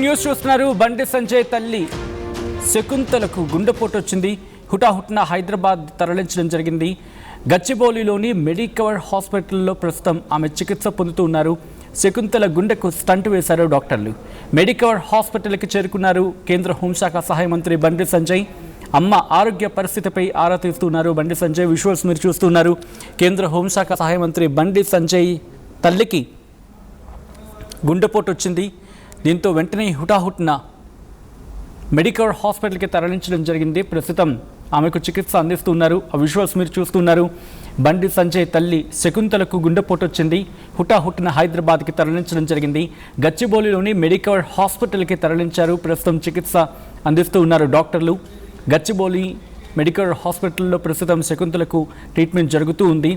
News చూస్తున్నారు. బండి సంజయ్ తల్లి శకుంతలకు గుండెపోటు వచ్చింది. హుటాహుటిన హైదరాబాద్ తరలించడం జరిగింది. గచ్చిబౌలిలోని మెడికవర్ హాస్పిటల్లో ప్రస్తుతం ఆమె చికిత్స పొందుతూ ఉన్నారు. శకుంతల గుండెకు స్టంట్ వేశారు డాక్టర్లు. మెడికవర్ హాస్పిటల్కి చేరుకున్నారు కేంద్ర హోంశాఖ సహాయ మంత్రి బండి సంజయ్. అమ్మ ఆరోగ్య పరిస్థితిపై ఆరా తీస్తున్నారు బండి సంజయ్. విజువల్స్ మీరు చూస్తున్నారు. కేంద్ర హోంశాఖ సహాయ మంత్రి బండి సంజయ్ తల్లికి గుండెపోటు వచ్చింది. దీంతో వెంటనే హుటాహుటిన మెడికవర్ హాస్పిటల్కి తరలించడం జరిగింది. ప్రస్తుతం ఆమెకు చికిత్స అందిస్తున్నారు. ఆ విజువల్స్ మీరు చూస్తున్నారు. బండి సంజయ్ తల్లి శకుంతలకు గుండెపోటు వచ్చింది. హుటాహుటిన హైదరాబాద్కి తరలించడం జరిగింది. గచ్చిబౌలిలోని మెడికవర్ హాస్పిటల్కి తరలించారు. ప్రస్తుతం చికిత్స అందిస్తూ ఉన్నారు డాక్టర్లు. గచ్చిబౌలి మెడికవర్ హాస్పిటల్లో ప్రస్తుతం శకుంతలకు ట్రీట్మెంట్ జరుగుతూ ఉంది.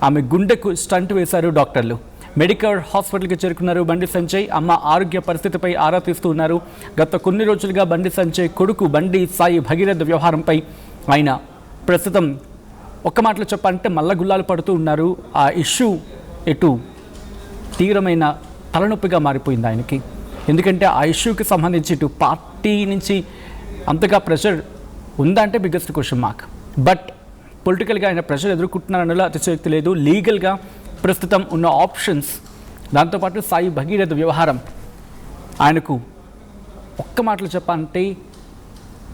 ఆమె గుండెకు స్టంట్ వేశారు డాక్టర్లు. మెడికవర్ హాస్పిటల్కి చేరుకున్నారు బండి సంజయ్. అమ్మ ఆరోగ్య పరిస్థితిపై ఆరా తీస్తూ ఉన్నారు. గత కొన్ని రోజులుగా బండి సంజయ్ కొడుకు బండి సాయి భగీరథ వ్యవహారంపై ఆయన ప్రస్తుతం ఒక్క మాటలో చెప్పాలంటే మల్లగుల్లాలు పడుతూ ఉన్నారు. ఆ ఇష్యూ ఎటు తీవ్రమైన తలనొప్పిగా మారిపోయింది ఆయనకి. ఎందుకంటే ఆ ఇష్యూకి సంబంధించి ఇటు పార్టీ నుంచి అంతగా ప్రెషర్ ఉందా అంటే బిగ్గెస్ట్ క్వశ్చన్ మార్క్. బట్ పొలిటికల్గా ఆయన ప్రెషర్ ఎదుర్కొంటున్నారనలో అతిశయోక్తి లేదు. లీగల్గా ప్రస్తుతం ఉన్న ఆప్షన్స్, దాంతోపాటు సాయి భగీరథ వ్యవహారం ఆయనకు ఒక్క మాటలు చెప్పాలంటే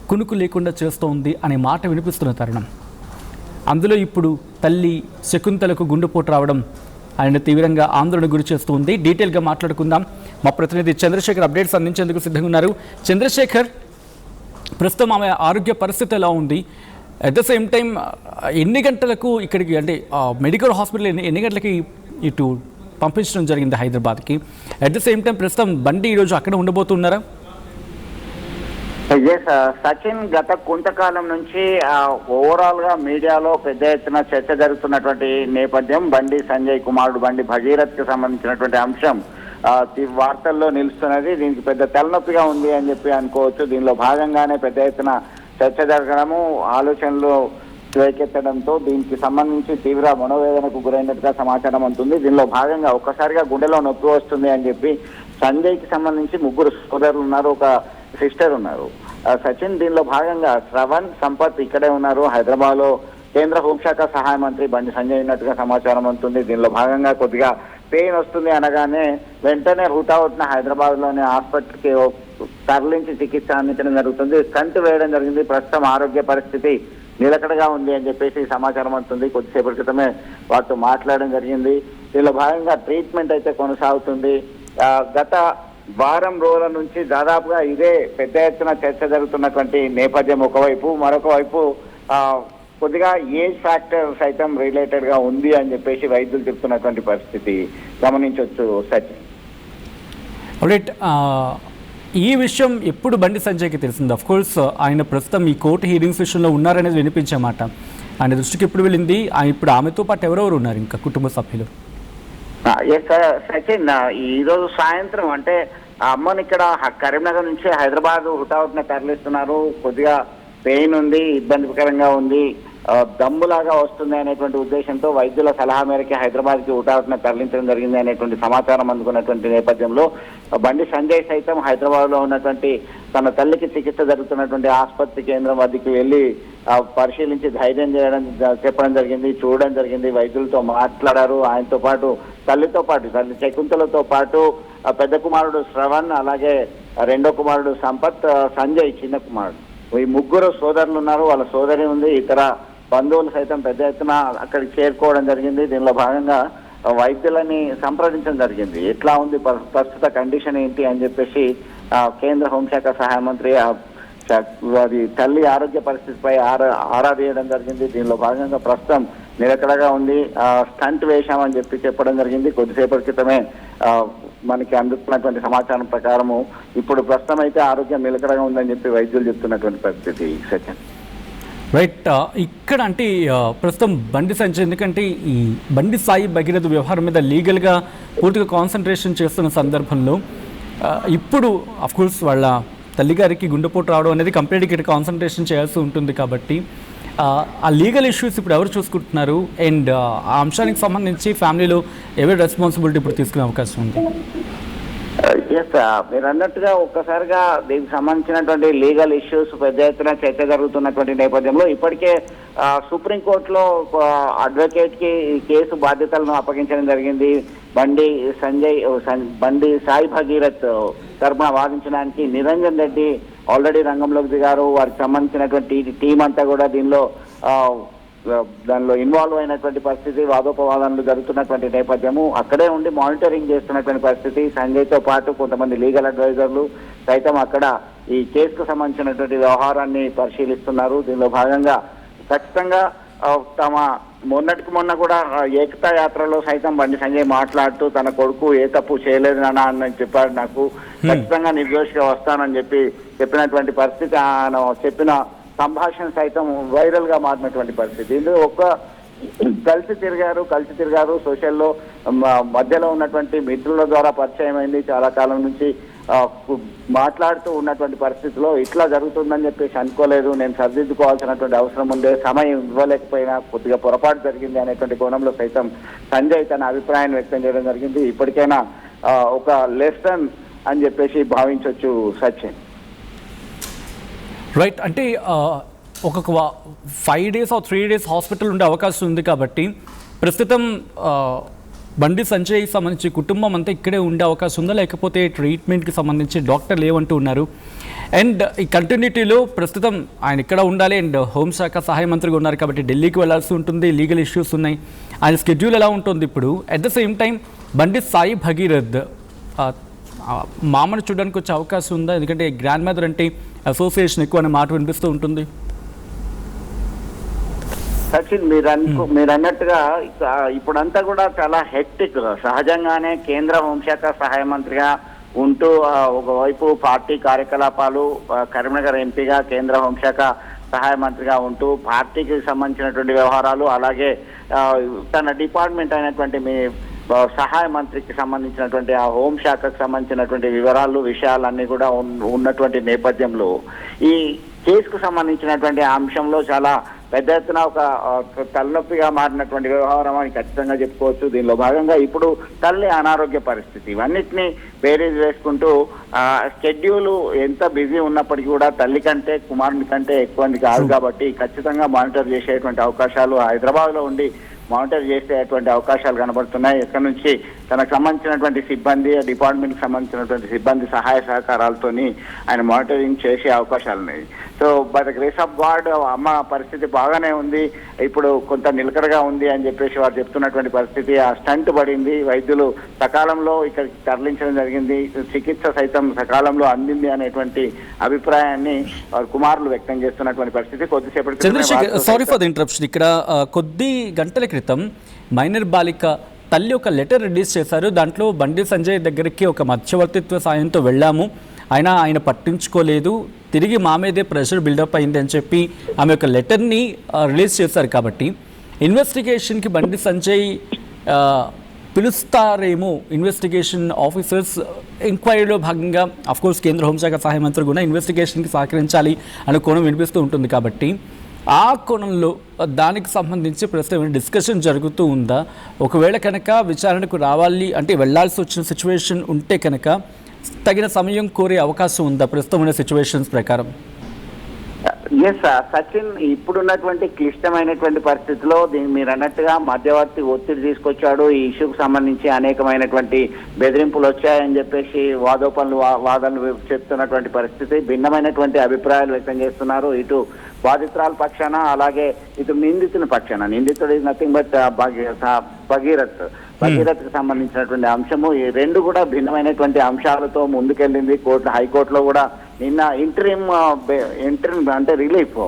కునుకు లేకుండా చేస్తోంది అనే మాట వినిపిస్తున్న తరుణం. అందులో ఇప్పుడు తల్లి శకుంతలకు గుండెపోటు రావడం ఆయన తీవ్రంగా ఆందోళన గురి చేస్తుంది. డీటెయిల్గా మాట్లాడుకుందాం. మా ప్రతినిధి చంద్రశేఖర్ అప్డేట్స్ అందించేందుకు సిద్ధంగా ఉన్నారు. చంద్రశేఖర్, ప్రస్తుతం ఆమె ఆరోగ్య పరిస్థితి ఎలా ఉంది? అట్ ద సేమ్ టైం ఎన్ని గంటలకు ఇక్కడికి అంటే మెడికల్ హాస్పిటల్ ఎన్ని గంటలకి ఇటు పంపించడం జరిగింది హైదరాబాద్కి? అట్ ద సేమ్ టైం ప్రస్తుతం బండి ఈరోజు అక్కడ ఉండబోతున్నారా? సచిన్, గత కొంతకాలం నుంచి ఓవరాల్ గా మీడియాలో పెద్ద ఎత్తున చర్చ జరుగుతున్నటువంటి నేపథ్యం బండి సంజయ్ కుమారుడు బండి భగీరథ్ కి సంబంధించినటువంటి అంశం వార్తల్లో నిలుస్తున్నది. దీనికి పెద్ద తలనొప్పిగా ఉంది అని చెప్పి అనుకోవచ్చు. దీనిలో భాగంగానే పెద్ద ఎత్తున చర్చ జరగడము, ఆలోచనలు రేకెత్తడంతో దీనికి సంబంధించి తీవ్ర మనోవేదనకు గురైనట్టుగా సమాచారం అందుతుంది. దీనిలో భాగంగా ఒక్కసారిగా గుండెలో నొప్పి వస్తుంది అని చెప్పి సంజయ్కి సంబంధించి 3 సోదరులు ఉన్నారు, ఒక సిస్టర్ ఉన్నారు. సచిన్, దీనిలో భాగంగా శ్రవణ్, సంపత్ ఇక్కడే ఉన్నారు. హైదరాబాద్ లో కేంద్ర హోంశాఖ సహాయ మంత్రి బండి సంజయ్ ఉన్నట్టుగా సమాచారం అందుతుంది. దీనిలో భాగంగా కొద్దిగా పెయిన్ వస్తుంది అనగానే వెంటనే హుటాహుటిన హైదరాబాద్ లోని ఆసుపత్రికి తరలించి చికిత్స అందించడం జరుగుతుంది. స్టంట్ వేయడం జరిగింది. ప్రస్తుతం ఆరోగ్య పరిస్థితి నిలకడగా ఉంది అని చెప్పేసి సమాచారం అందుతుంది. కొద్దిసేపటి క్రితమే వారితో మాట్లాడడం జరిగింది. దీనిలో భాగంగా ట్రీట్మెంట్ అయితే కొనసాగుతుంది. గత వారం రోజుల నుంచి దాదాపుగా ఇదే పెద్ద ఎత్తున చర్చ జరుగుతున్నటువంటి నేపథ్యం ఒకవైపు, మరొక వైపు కొద్దిగా ఏజ్ ఫ్యాక్టర్ సైతం రిలేటెడ్ గా ఉంది అని చెప్పేసి వైద్యులు చెప్తున్నటువంటి పరిస్థితి గమనించవచ్చు సచిన్. రైట్. ఈ విషయం ఎప్పుడు బండి సంజయ్కి తెలిసింది? అఫ్ కోర్స్ ఆయన ప్రస్తుతం ఈ కోర్టు హీరింగ్స్ విషయంలో ఉన్నారనేది వినిపించే మాట. ఆయన దృష్టికి ఎప్పుడు వెళ్ళింది? ఇప్పుడు ఆమెతో పాటు ఎవరెవరు ఉన్నారు ఇంకా కుటుంబ సభ్యులు? సచిన్, ఈరోజు సాయంత్రం అంటే అమ్మని ఇక్కడ కరీంనగర్ నుంచి హైదరాబాద్ హుటాహుటిన తరలిస్తున్నారు. కొద్దిగా పెయిన్ ఉంది, ఇబ్బందికరంగా ఉంది, దమ్ములాగా వస్తుంది అనేటువంటి ఉద్దేశంతో వైద్యుల సలహా మేరకు హైదరాబాద్కి హుటాహుటిన తరలించడం జరిగింది అనేటువంటి సమాచారం అందుకున్నటువంటి నేపథ్యంలో బండి సంజయ్ సైతం హైదరాబాద్ లో ఉన్నటువంటి తన తల్లికి చికిత్స జరుగుతున్నటువంటి ఆసుపత్రి కేంద్రం వద్దకు వెళ్లి పరిశీలించి ధైర్యం చెప్పడం జరిగింది, చూడడం జరిగింది. వైద్యులతో మాట్లాడారు. ఆయనతో పాటు తల్లితో పాటు తల్లి శకుంతలతో పాటు పెద్ద కుమారుడు శ్రవణ్, అలాగే రెండో కుమారుడు సంపత్, సంజయ్ చిన్న కుమారుడు, ఈ 3 సోదరులు ఉన్నారు. వాళ్ళ సోదరి ఉంది. ఇతర బంధువులు సైతం పెద్ద ఎత్తున అక్కడికి చేరుకోవడం జరిగింది. దీనిలో భాగంగా వైద్యులని సంప్రదించడం జరిగింది. ఎట్లా ఉంది ప్రస్తుత కండిషన్ ఏంటి అని చెప్పేసి కేంద్ర హోంశాఖ సహాయ మంత్రి అది తల్లి ఆరోగ్య పరిస్థితిపై ఆరా తీయడం జరిగింది. దీనిలో భాగంగా ప్రస్తుతం నిలకడగా ఉంది, స్టంట్ వేశామని చెప్పడం జరిగింది. కొద్దిసేపటి క్రితమే మనకి అందుతున్నటువంటి సమాచారం ప్రకారము ఇప్పుడు ప్రస్తుతం అయితే ఆరోగ్యం నిలకడగా ఉందని చెప్పి వైద్యులు చెప్తున్నటువంటి పరిస్థితి సచిన్. రైట్. ఇక్కడ అంటే ప్రస్తుతం బండి సంజయ్, ఎందుకంటే ఈ బండి సాయి భగీరథ వ్యవహారం మీద లీగల్గా పూర్తిగా కాన్సన్ట్రేషన్ చేస్తున్న సందర్భంలో ఇప్పుడు అఫ్కోర్స్ వాళ్ళ తల్లిగారికి గుండెపోటు రావడం అనేది కంప్లీట్గా ఇక్కడ కాన్సన్ట్రేషన్ చేయాల్సి ఉంటుంది. కాబట్టి ఆ లీగల్ ఇష్యూస్ ఇప్పుడు ఎవరు చూసుకుంటున్నారు? అండ్ ఆ అంశానికి సంబంధించి ఫ్యామిలీలో ఎవరి రెస్పాన్సిబిలిటీ ఇప్పుడు తీసుకునే అవకాశం ఉంది? ఎస్, మీరు అన్నట్టుగా ఒక్కసారిగా దీనికి సంబంధించినటువంటి లీగల్ ఇష్యూస్ పెద్ద ఎత్తున చర్చ జరుగుతున్నటువంటి నేపథ్యంలో ఇప్పటికే సుప్రీంకోర్టులో అడ్వకేట్ కి ఈ కేసు బాధ్యతలను అప్పగించడం జరిగింది. బండి సాయి భగీరథ్ తరపున వాదించడానికి నిరంజన్ రెడ్డి ఆల్రెడీ రంగంలోకి దిగారు. వారికి సంబంధించినటువంటి టీం అంతా కూడా దానిలో ఇన్వాల్వ్ అయినటువంటి పరిస్థితి, వాదోపవాదనలు జరుగుతున్నటువంటి నేపథ్యము, అక్కడే ఉండి మానిటరింగ్ చేస్తున్నటువంటి పరిస్థితి. సంజయ్తో పాటు కొంతమంది లీగల్ అడ్వైజర్లు సైతం అక్కడ ఈ కేసుకు సంబంధించినటువంటి వ్యవహారాన్ని పరిశీలిస్తున్నారు. దీనిలో భాగంగా ఖచ్చితంగా తమ మొన్నటికి మొన్న కూడా ఏకతా యాత్రలో సైతం బండి సంజయ్ మాట్లాడుతూ తన కొడుకు ఏ తప్పు చేయలేదు నాన్న అని చెప్పాడు. నాకు ఖచ్చితంగా నిర్దోషిగా వస్తానని చెప్పినటువంటి పరిస్థితి, ఆయన చెప్పిన సంభాషణ సైతం వైరల్ గా మారినటువంటి పరిస్థితి. ఇందులో కలిసి తిరిగారు సోషల్లో మధ్యలో ఉన్నటువంటి మిత్రుల ద్వారా పరిచయం అయింది. చాలా కాలం నుంచి మాట్లాడుతూ ఉన్నటువంటి పరిస్థితిలో ఇట్లా జరుగుతుందని చెప్పేసి అనుకోలేదు, నేను సరిదిద్దుకోవాల్సినటువంటి అవసరం ఉండే, సమయం ఇవ్వలేకపోయినా కొద్దిగా పొరపాటు జరిగింది అనేటువంటి కోణంలో సైతం సంజయ్ తన అభిప్రాయాన్ని వ్యక్తం చేయడం జరిగింది. ఇప్పటికైనా ఒక లెసన్ అని చెప్పేసి భావించవచ్చు సచిన్. రైట్, అంటే ఒక్కొక్క 5 days or 3 days హాస్పిటల్ ఉండే అవకాశం ఉంది కాబట్టి ప్రస్తుతం బండి సంజయ్ సంబంధించి కుటుంబం అంతా ఇక్కడే ఉండే అవకాశం ఉందా, లేకపోతే ట్రీట్మెంట్కి సంబంధించి డాక్టర్లు ఏమంటూ ఉన్నారు? అండ్ ఈ కంటిన్యూటీలో ప్రస్తుతం ఆయన ఇక్కడ ఉండాలి అండ్ హోంశాఖ సహాయ మంత్రిగా ఉన్నారు కాబట్టి ఢిల్లీకి వెళ్లాల్సి ఉంటుంది, లీగల్ ఇష్యూస్ ఉన్నాయి, ఆయన స్కెడ్యూల్ ఎలా ఉంటుంది ఇప్పుడు? అట్ ద సేమ్ టైం బండి సాయి భగీరథ్ మామను చూడడానికి వచ్చే అవకాశం ఉందా? ఎందుకంటే గ్రాండ్ మదర్ అంటే అసోసియేషన్ ఎక్కువ అనే మాట వినిపిస్తూ ఉంటుంది. సచిన్, మీరు అన్నట్టుగా ఇప్పుడంతా కూడా చాలా హెక్టిక్. సహజంగానే కేంద్ర హోంశాఖ సహాయ మంత్రిగా ఉంటూ ఒకవైపు పార్టీ కార్యకలాపాలు, కరీంనగర్ ఎంపీగా కేంద్ర హోంశాఖ సహాయ మంత్రిగా ఉంటూ పార్టీకి సంబంధించినటువంటి వ్యవహారాలు, అలాగే తన డిపార్ట్మెంట్ అయినటువంటి మీ సహాయ మంత్రికి సంబంధించినటువంటి ఆ హోంశాఖకు సంబంధించినటువంటి విషయాలన్నీ కూడా ఉన్నటువంటి నేపథ్యంలో ఈ కేసుకు సంబంధించినటువంటి అంశంలో చాలా పెద్ద ఎత్తున ఒక తలనొప్పిగా మారినటువంటి వ్యవహారం అని ఖచ్చితంగా చెప్పుకోవచ్చు. దీనిలో భాగంగా ఇప్పుడు తల్లి అనారోగ్య పరిస్థితి ఇవన్నిటినీ బేరీజ్ వేసుకుంటూ షెడ్యూల్ ఎంత బిజీ ఉన్నప్పటికీ కూడా తల్లి కంటే కుమారుని కంటే ఎక్కువ కాదు కాబట్టి ఖచ్చితంగా మానిటర్ చేసేటువంటి అవకాశాలు, హైదరాబాద్లో ఉండి మానిటర్ చేసేటువంటి అవకాశాలు కనబడుతున్నాయి. ఎక్కడి నుంచి తనకు సంబంధించినటువంటి సిబ్బంది, డిపార్ట్మెంట్కి సంబంధించినటువంటి సిబ్బంది సహాయ సహకారాలతోని ఆయన మానిటరింగ్ చేసే అవకాశాలు ఉన్నాయి. So by the grace of God అమ్మ పరిస్థితి బాగానే ఉంది, ఇప్పుడు కొంత నిలకడగా ఉంది అని చెప్పేసి వారు చెప్తున్నటువంటి పరిస్థితి. ఆ స్టంట్ పడింది, వైద్యులు సకాలంలో ఇక్కడికి తరలించడం జరిగింది, చికిత్స సైతం సకాలంలో అందింది అనేటువంటి అభిప్రాయాన్ని వారి కుమారులు వ్యక్తం చేస్తున్నటువంటి పరిస్థితి. కొద్దిసేపటి సారీ ఫర్ ద ఇంటరప్షన్, ఇక్కడ కొద్ది గంటల క్రితం మైనర్ బాలిక తల్లి ఒక లెటర్ రిలీజ్ చేశారు. దాంట్లో బండి సంజయ్ దగ్గరికి ఒక మధ్యవర్తిత్వ సాయంతో వెళ్ళాము, ఆయన పట్టించుకోలేదు, తిరిగి మా మీదే ప్రెషర్ బిల్డప్ అయింది అని చెప్పి ఆమె ఒక లెటర్ని రిలీజ్ చేశారు. కాబట్టి ఇన్వెస్టిగేషన్కి బండి సంజయ్ పిలుస్తారేమో, ఇన్వెస్టిగేషన్ ఆఫీసర్స్ ఎంక్వైరీలో భాగంగా అఫ్కోర్స్ కేంద్ర హోంశాఖ సహాయ మంత్రి కూడా ఇన్వెస్టిగేషన్కి సహకరించాలి అనే కోణం వినిపిస్తూ ఉంటుంది. కాబట్టి ఆ కోణంలో దానికి సంబంధించి ప్రస్తుతం డిస్కషన్ జరుగుతూ ఉందా? ఒకవేళ కనుక విచారణకు రావాలి అంటే వెళ్లాల్సి వచ్చిన సిచ్యువేషన్ ఉంటే కనుక తగిన సమయం కోరే అవకాశం ఉందా ప్రస్తుతం ఉన్న సిచ్యువేషన్స్ ప్రకారం? ఎస్ సచిన్, ఇప్పుడున్నటువంటి క్లిష్టమైనటువంటి పరిస్థితిలో మీరు అన్నట్టుగా మధ్యవర్తి ఒత్తిడి తీసుకొచ్చాడు. ఈ ఇష్యూకు సంబంధించి అనేకమైనటువంటి బెదిరింపులు వచ్చాయని చెప్పేసి వాదనలు చెప్తున్నటువంటి పరిస్థితి. భిన్నమైనటువంటి అభిప్రాయాలు వ్యక్తం చేస్తున్నారు ఇటు బాధితురాల పక్షాన, అలాగే ఇటు నిందితుని పక్షాన. నిందితుడు ఇస్ నథింగ్ బట్ భగీరథ్కి సంబంధించినటువంటి అంశము. ఈ రెండు కూడా భిన్నమైనటువంటి అంశాలతో ముందుకెళ్ళింది. హైకోర్టులో కూడా నిన్న ఇంటరిమ్ అంటే రిలీఫ్,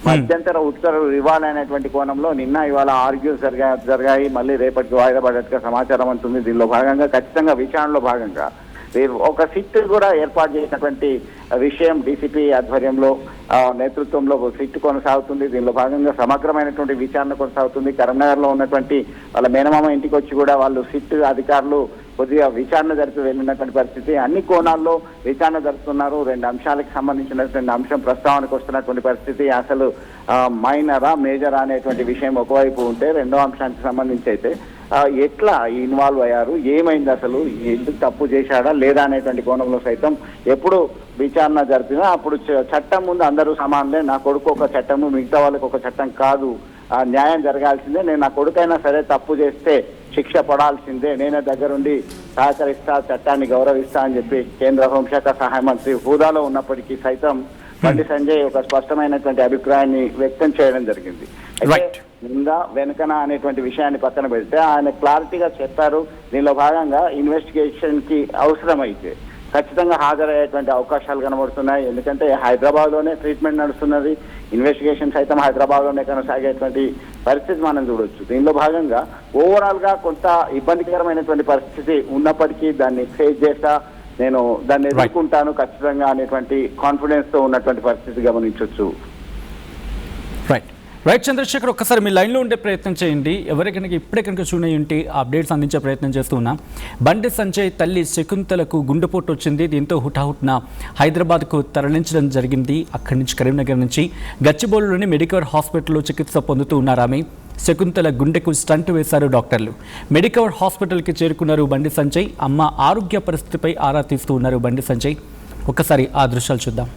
మధ్యంతర ఉత్తర్వులు ఇవ్వాలనేటువంటి కోణంలో నిన్న ఇవాళ ఆర్గ్యూస్ జరిగాయి. మళ్ళీ రేపటికి వాయిదా పడ్డట్టుగా సమాచారం ఉంటుంది. దీనిలో భాగంగా ఖచ్చితంగా విచారణలో భాగంగా ఒక సిట్ కూడా ఏర్పాటు చేసినటువంటి విషయం డీసీపీ ఆధ్వర్యంలో నేతృత్వంలో సిట్ కొనసాగుతుంది. దీనిలో భాగంగా సమగ్రమైనటువంటి విచారణ కొనసాగుతుంది. కరీంనగర్లో ఉన్నటువంటి వాళ్ళ మేనమామ ఇంటికి వచ్చి కూడా వాళ్ళు సిట్ అధికారులు కొద్దిగా విచారణ జరిపి వెళ్ళినటువంటి పరిస్థితి. అన్ని కోణాల్లో విచారణ జరుపుతున్నారు. రెండు అంశాలకు సంబంధించినటువంటి అంశం ప్రస్తావనకు వస్తున్నటువంటి పరిస్థితి. అసలు మైనరా మేజరా అనేటువంటి విషయం ఒకవైపు ఉంటే, రెండో అంశానికి సంబంధించి అయితే ఎట్లా ఇన్వాల్వ్ అయ్యారు, ఏమైంది, అసలు ఎందుకు తప్పు చేశాడా లేదా అనేటువంటి కోణంలో సైతం ఎప్పుడు విచారణ జరిపినా అప్పుడు చట్టం ముందు అందరూ సమానలే, నా కొడుకు ఒక చట్టము మిగతా వాళ్ళకి ఒక చట్టం కాదు, న్యాయం జరగాల్సిందే, నేను నా కొడుకైనా సరే తప్పు చేస్తే శిక్ష పడాల్సిందే, నేనే దగ్గరుండి సహకరిస్తా, చట్టాన్ని గౌరవిస్తా అని చెప్పి కేంద్ర హోంశాఖ సహాయ మంత్రి హోదాలో ఉన్నప్పటికీ సైతం బండి సంజయ్ ఒక స్పష్టమైనటువంటి అభిప్రాయాన్ని వ్యక్తం చేయడం జరిగింది. అయితే ముందా వెనకన అనేటువంటి విషయాన్ని పక్కన పెడితే ఆయన క్లారిటీగా చెప్పారు, దీనిలో భాగంగా ఇన్వెస్టిగేషన్ కి అవసరమైతే ఖచ్చితంగా హాజరయ్యేటువంటి అవకాశాలు కనబడుతున్నాయి. ఎందుకంటే హైదరాబాద్ లోనే ట్రీట్మెంట్ నడుస్తున్నది, ఇన్వెస్టిగేషన్ సైతం హైదరాబాద్ లోనే కొనసాగేటువంటి పరిస్థితి మనం చూడొచ్చు. దీనిలో భాగంగా ఓవరాల్ గా కొంత ఇబ్బందికరమైనటువంటి పరిస్థితి ఉన్నప్పటికీ దాన్ని ఫేస్ చేస్తా, నేను దాన్ని ఎదుర్కొంటాను ఖచ్చితంగా అనేటువంటి కాన్ఫిడెన్స్ తో ఉన్నటువంటి పరిస్థితి గమనించవచ్చు. రైట్ చంద్రశేఖర్, ఒక్కసారి మీ లైన్లో ఉండే ప్రయత్నం చేయండి. ఎవరికైనా ఇప్పుడే కనుక చూనే ఉంటే అప్డేట్స్ అందించే ప్రయత్నం చేస్తున్నా. బండి సంజయ్ తల్లి శకుంతలకు గుండెపోటు వచ్చింది. దీంతో హుటాహుట్న హైదరాబాద్కు తరలించడం జరిగింది. అక్కడి నుంచి కరీంనగర్ నుంచి గచ్చిబౌలిలోని మెడికవర్ హాస్పిటల్లో చికిత్స పొందుతూ ఉన్నారు ఆమె. శకుంతల గుండెకు స్టంట్ వేశారు డాక్టర్లు. మెడికవర్ హాస్పిటల్కి చేరుకున్నారు బండి సంజయ్. అమ్మ ఆరోగ్య పరిస్థితిపై ఆరా తీస్తూ ఉన్నారు బండి సంజయ్. ఒక్కసారి ఆ దృశ్యాలు చూద్దాం.